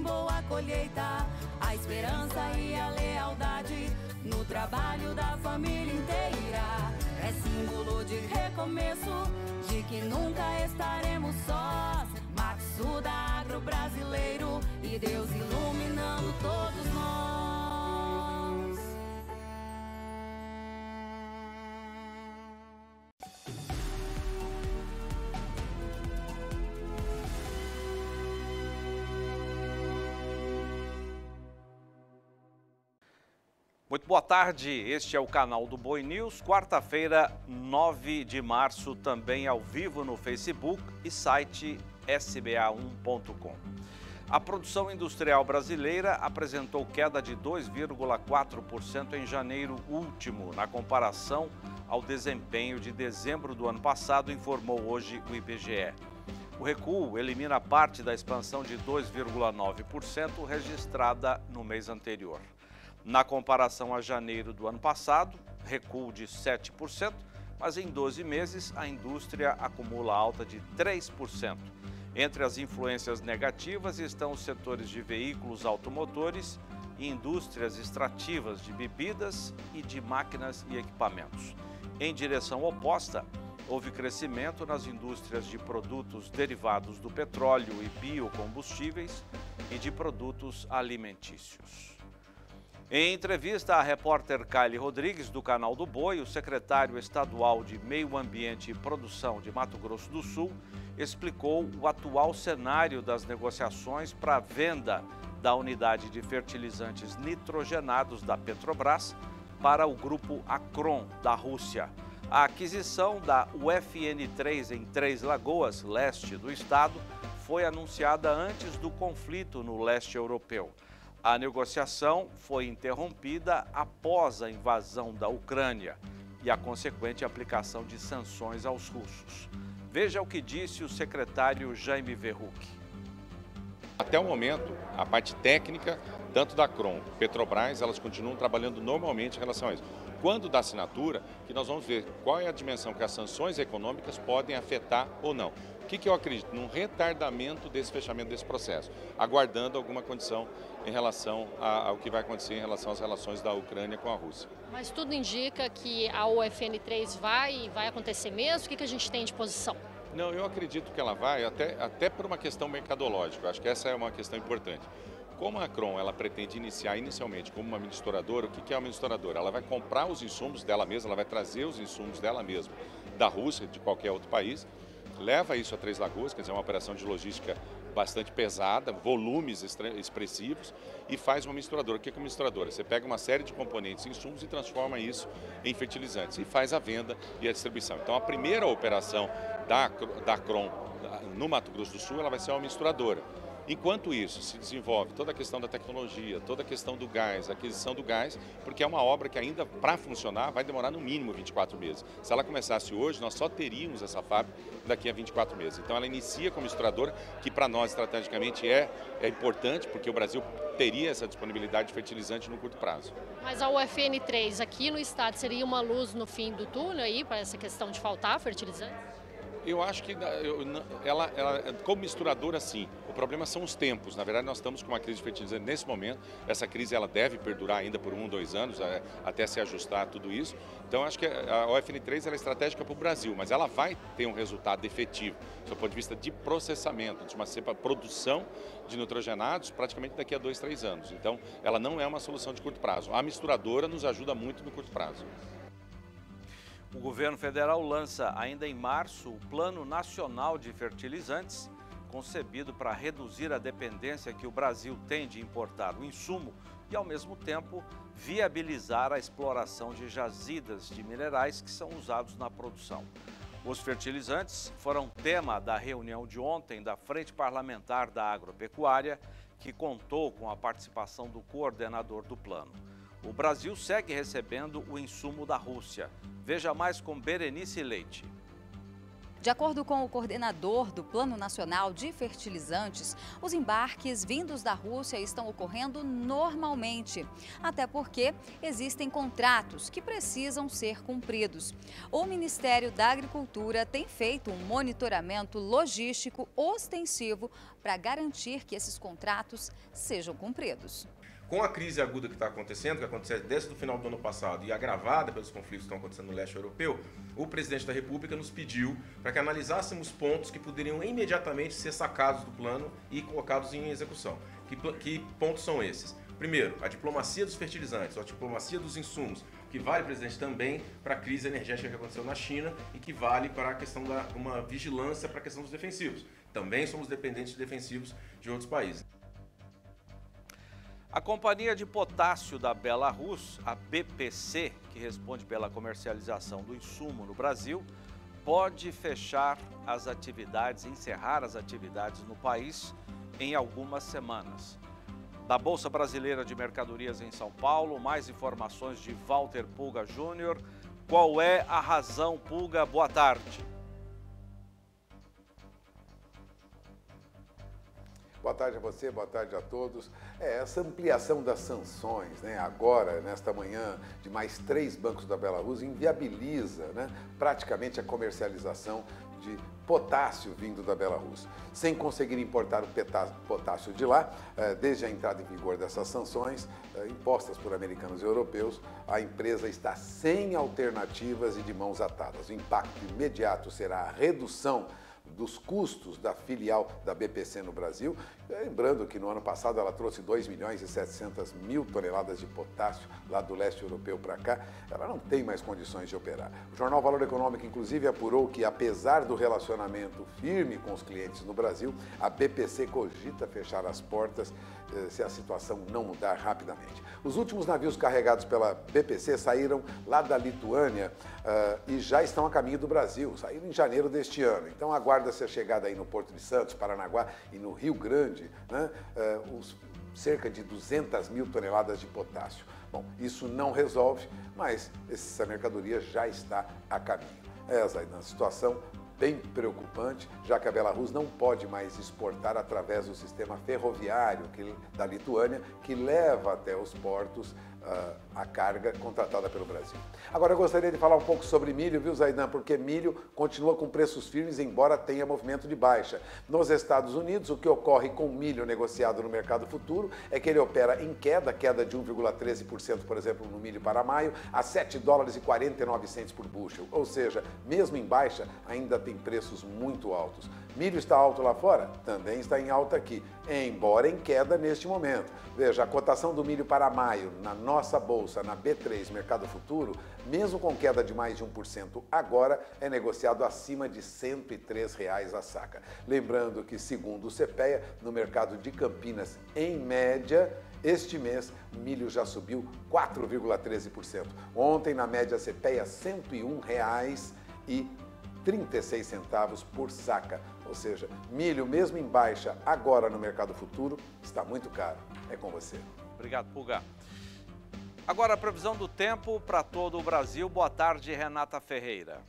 boa colheita, a esperança e a lealdade no trabalho da família inteira. É símbolo de recomeço, de que nunca estaremos sós. Matsuda Agro brasileiro e Deus iluminando todos nós. Muito boa tarde, este é o canal do Boi News, quarta-feira, 9 de março, também ao vivo no Facebook e site sba1.com. A produção industrial brasileira apresentou queda de 2,4% em janeiro último, na comparação ao desempenho de dezembro do ano passado, informou hoje o IBGE. O recuo elimina parte da expansão de 2,9% registrada no mês anterior. Na comparação a janeiro do ano passado, recuo de 7%, mas em 12 meses a indústria acumula alta de 3%. Entre as influências negativas estão os setores de veículos automotores e indústrias extrativas de bebidas e de máquinas e equipamentos. Em direção oposta, houve crescimento nas indústrias de produtos derivados do petróleo e biocombustíveis e de produtos alimentícios. Em entrevista à repórter Kylie Rodrigues, do Canal do Boi, o secretário estadual de Meio Ambiente e Produção de Mato Grosso do Sul explicou o atual cenário das negociações para a venda da unidade de fertilizantes nitrogenados da Petrobras para o grupo Acron, da Rússia. A aquisição da UFN3 em Três Lagoas, leste do estado, foi anunciada antes do conflito no leste europeu. A negociação foi interrompida após a invasão da Ucrânia e a consequente aplicação de sanções aos russos. Veja o que disse o secretário Jaime Verruc. Até o momento, a parte técnica, tanto da Acron, Petrobras, elas continuam trabalhando normalmente em relação a isso. Quando da assinatura, que nós vamos ver qual é a dimensão que as sanções econômicas podem afetar ou não. O que eu acredito? Num retardamento desse fechamento desse processo, aguardando alguma condição em relação ao que vai acontecer em relação às relações da Ucrânia com a Rússia. Mas tudo indica que a UFN3 vai acontecer mesmo? O que a gente tem de posição? Não, eu acredito que ela vai, até por uma questão mercadológica. Acho que essa é uma questão importante. Como a Acron ela pretende iniciar inicialmente como uma misturadora, o que é uma misturadora? Ela vai comprar os insumos dela mesma, ela vai trazer os insumos dela mesma da Rússia, de qualquer outro país, leva isso a Três Lagoas, quer dizer, uma operação de logística bastante pesada, volumes expressivos, e faz uma misturadora. O que é uma misturadora? Você pega uma série de componentes e insumos e transforma isso em fertilizantes e faz a venda e a distribuição. Então a primeira operação da Acron no Mato Grosso do Sul, ela vai ser uma misturadora. Enquanto isso, se desenvolve toda a questão da tecnologia, toda a questão do gás, a aquisição do gás, porque é uma obra que ainda, para funcionar, vai demorar no mínimo 24 meses. Se ela começasse hoje, nós só teríamos essa fábrica daqui a 24 meses. Então ela inicia como misturadora, que para nós, estrategicamente, é importante, porque o Brasil teria essa disponibilidade de fertilizante no curto prazo. Mas a UFN3 aqui no estado seria uma luz no fim do túnel aí, para essa questão de faltar fertilizante? Eu acho que ela, como misturadora, sim. O problema são os tempos. Na verdade, nós estamos com uma crise de fertilizante nesse momento. Essa crise ela deve perdurar ainda por 1, 2 anos, até se ajustar a tudo isso. Então, acho que a UFN3 ela é estratégica para o Brasil, mas ela vai ter um resultado efetivo, do ponto de vista de processamento, de uma produção de nitrogenados, praticamente daqui a 2, 3 anos. Então, ela não é uma solução de curto prazo. A misturadora nos ajuda muito no curto prazo. O governo federal lança ainda em março o Plano Nacional de Fertilizantes, concebido para reduzir a dependência que o Brasil tem de importar o insumo e, ao mesmo tempo, viabilizar a exploração de jazidas de minerais que são usados na produção. Os fertilizantes foram tema da reunião de ontem da Frente Parlamentar da Agropecuária, que contou com a participação do coordenador do plano. O Brasil segue recebendo o insumo da Rússia. Veja mais com Berenice Leite. De acordo com o coordenador do Plano Nacional de Fertilizantes, os embarques vindos da Rússia estão ocorrendo normalmente, até porque existem contratos que precisam ser cumpridos. O Ministério da Agricultura tem feito um monitoramento logístico ostensivo para garantir que esses contratos sejam cumpridos. Com a crise aguda que está acontecendo, que aconteceu desde o final do ano passado e agravada pelos conflitos que estão acontecendo no leste europeu, o presidente da República nos pediu para que analisássemos pontos que poderiam imediatamente ser sacados do plano e colocados em execução. Que pontos são esses? Primeiro, a diplomacia dos fertilizantes, a diplomacia dos insumos, que vale, presidente, também para a crise energética que aconteceu na China e que vale para a questão de uma vigilância para a questão dos defensivos. Também somos dependentes de defensivos de outros países. A Companhia de Potássio da Belarus, a BPC, que responde pela comercialização do insumo no Brasil, pode fechar as atividades, encerrar as atividades no país em algumas semanas. Da Bolsa Brasileira de Mercadorias em São Paulo, mais informações de Walter Pulga Júnior. Qual é a razão, Pulga? Boa tarde. Boa tarde a você, boa tarde a todos. Essa ampliação das sanções, agora, nesta manhã, de mais 3 bancos da Belarus, inviabiliza praticamente a comercialização de potássio vindo da Belarus. Sem conseguir importar o potássio de lá, desde a entrada em vigor dessas sanções, impostas por americanos e europeus, a empresa está sem alternativas e de mãos atadas. O impacto imediato será a redução dos custos da filial da BPC no Brasil. Lembrando que no ano passado ela trouxe 2.700.000 toneladas de potássio lá do leste europeu para cá. Ela não tem mais condições de operar. O jornal Valor Econômico, inclusive, apurou que, apesar do relacionamento firme com os clientes no Brasil, a BPC cogita fechar as portas se a situação não mudar rapidamente. Os últimos navios carregados pela BPC saíram lá da Lituânia e já estão a caminho do Brasil. Saíram em janeiro deste ano. Então aguarda-se a chegada aí no Porto de Santos, Paranaguá e no Rio Grande, cerca de 200.000 toneladas de potássio. Bom, isso não resolve, mas essa mercadoria já está a caminho. Zaidan, situação bem preocupante, já que a Belarus não pode mais exportar através do sistema ferroviário da Lituânia, que leva até os portos a carga contratada pelo Brasil. Agora eu gostaria de falar um pouco sobre milho, viu, Zaidan? Porque milho continua com preços firmes, embora tenha movimento de baixa. Nos Estados Unidos, o que ocorre com milho negociado no mercado futuro é que ele opera em queda de 1,13%, por exemplo, no milho para maio, a $7,49 por bushel. Ou seja, mesmo em baixa, ainda tem preços muito altos. Milho está alto lá fora? Também está em alta aqui, embora em queda neste momento. Veja, a cotação do milho para maio na nossa bolsa, na B3, Mercado Futuro, mesmo com queda de mais de 1%, agora é negociado acima de R$ 103 a saca. Lembrando que, segundo o CPEA, no mercado de Campinas, em média, este mês, o milho já subiu 4,13%. Ontem, na média CPEA, R$ 101,36 por saca. Ou seja, milho, mesmo em baixa, agora no mercado futuro, está muito caro. É com você. Obrigado, Pulga. Agora a previsão do tempo para todo o Brasil. Boa tarde, Renata Ferreira.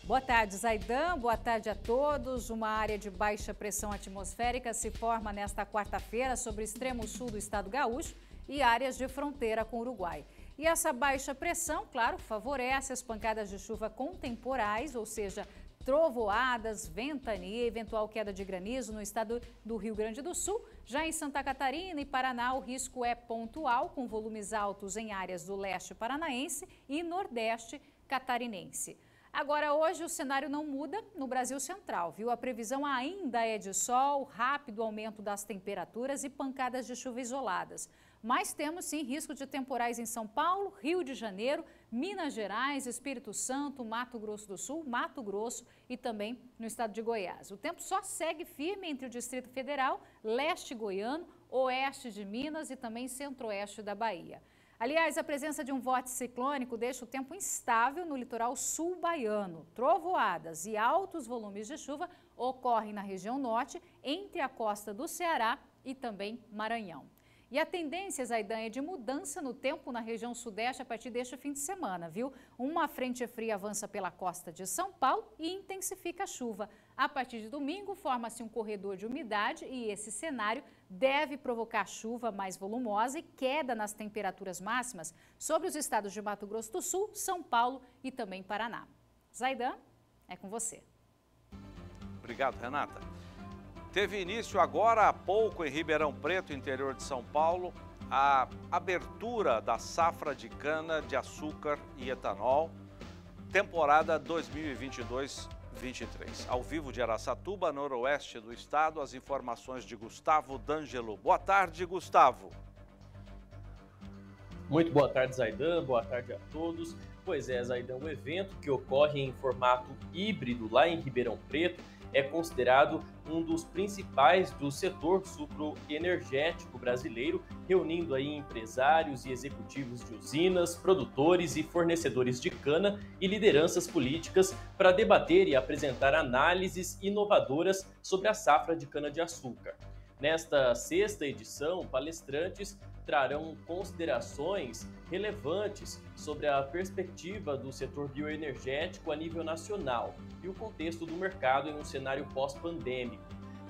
Boa tarde, Zaidan. Boa tarde a todos. Uma área de baixa pressão atmosférica se forma nesta quarta-feira sobre o extremo sul do estado gaúcho e áreas de fronteira com o Uruguai. E essa baixa pressão, claro, favorece as pancadas de chuva contemporais, ou seja, trovoadas, ventania e eventual queda de granizo no estado do Rio Grande do Sul. Já em Santa Catarina e Paraná, o risco é pontual, com volumes altos em áreas do leste paranaense e nordeste catarinense. Agora, hoje o cenário não muda no Brasil Central, viu? A previsão ainda é de sol, rápido aumento das temperaturas e pancadas de chuva isoladas. Mas temos sim risco de temporais em São Paulo, Rio de Janeiro, Minas Gerais, Espírito Santo, Mato Grosso do Sul, Mato Grosso e também no estado de Goiás. O tempo só segue firme entre o Distrito Federal, leste goiano, oeste de Minas e também centro-oeste da Bahia. Aliás, a presença de um vórtice ciclônico deixa o tempo instável no litoral sul baiano. Trovoadas e altos volumes de chuva ocorrem na região norte, entre a costa do Ceará e também Maranhão. E a tendência, Zaidan, é de mudança no tempo na região sudeste a partir deste fim de semana, viu? Uma frente fria avança pela costa de São Paulo e intensifica a chuva. A partir de domingo, forma-se um corredor de umidade e esse cenário deve provocar chuva mais volumosa e queda nas temperaturas máximas sobre os estados de Mato Grosso do Sul, São Paulo e também Paraná. Zaidan, é com você. Obrigado, Renata. Teve início agora há pouco em Ribeirão Preto, interior de São Paulo, a abertura da safra de cana-de-açúcar e etanol, temporada 2022-23. Ao vivo de Araçatuba, noroeste do estado, as informações de Gustavo D'Angelo. Boa tarde, Gustavo. Muito boa tarde, Zaidan. Boa tarde a todos. Pois é, Zaidan, o evento que ocorre em formato híbrido lá em Ribeirão Preto é considerado um dos principais do setor sucroenergético brasileiro, reunindo aí empresários e executivos de usinas, produtores e fornecedores de cana e lideranças políticas para debater e apresentar análises inovadoras sobre a safra de cana-de-açúcar. Nesta sexta edição, palestrantes trarão considerações relevantes sobre a perspectiva do setor bioenergético a nível nacional e o contexto do mercado em um cenário pós-pandêmico.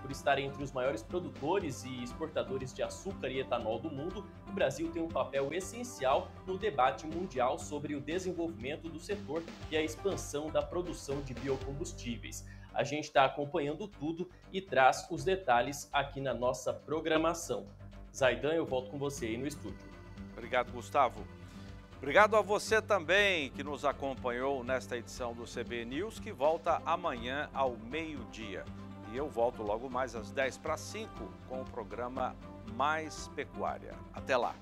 Por estar entre os maiores produtores e exportadores de açúcar e etanol do mundo, o Brasil tem um papel essencial no debate mundial sobre o desenvolvimento do setor e a expansão da produção de biocombustíveis. A gente está acompanhando tudo e traz os detalhes aqui na nossa programação. Zaidan, eu volto com você aí no estúdio. Obrigado, Gustavo. Obrigado a você também que nos acompanhou nesta edição do CB News, que volta amanhã ao meio-dia. E eu volto logo mais às 10 para 5 com o programa Mais Pecuária. Até lá.